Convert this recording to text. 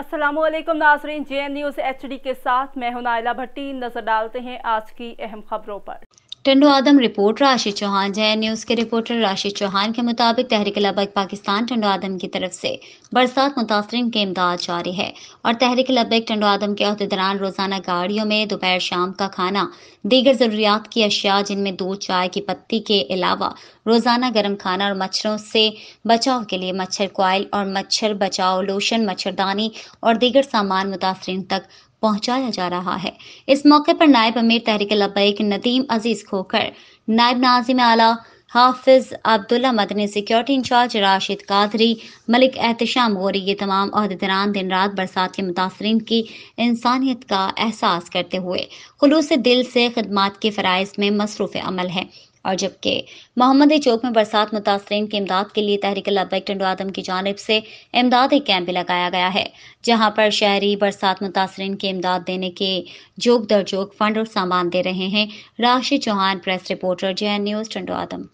अस्सलाम वालेकुम नाज़रीन, JN न्यूज़ HD के साथ मैं हूं नाइला भट्टी। नजर डालते हैं आज की अहम खबरों पर। Tando Adam report Rashid Chauhan. JN news के रिपोर्टर राशिद चौहान के मुताबिक तहरीक लब्बैक पाकिस्तान टंडो आदम की तरफ से बरसात मुतासरीन के इमदाद जारी है और तहरीक लब्बैक टंडो आदम के अहदेदारान रोजाना गाड़ियों में दोपहर शाम का खाना, दीगर जरूरियात की अशिया जिनमें दूध, चाय की पत्ती के अलावा रोजाना गर्म खाना और मच्छरों से बचाव के लिए मच्छर कॉइल और मच्छर बचाव लोशन, मच्छरदानी और दीगर सामान मुतासरीन तक पहुंचाया जा रहा है। इस मौके पर नायब अमीर तहरीक लब्बैक नदीम अजीज खोखर, नायब नाजिम आला हाफिज अब्दुल्ला मदनी, सिक्योरिटी इंचार्ज राशिद कादरी, मलिक एहतशाम गोरी, ये तमाम अहदेदारान दिन रात बरसात के मुतासरीन की इंसानियत का एहसास करते हुए खुलूस दिल से खिदमात के फ़राइज़ में मसरूफ़ अमल है। और जबकि मोहम्मदी चौक में बरसात मुतासरीन की इमदाद के लिए तहरीक लब्बैक टंडो आदम की जानिब से इमदादी कैंप भी लगाया गया है, जहां पर शहरी बरसात मुतासरीन की इमदाद देने के जोग दर जोग फंड और सामान दे रहे हैं। Rashid Chauhan, press reporter, JN news Tando आदम।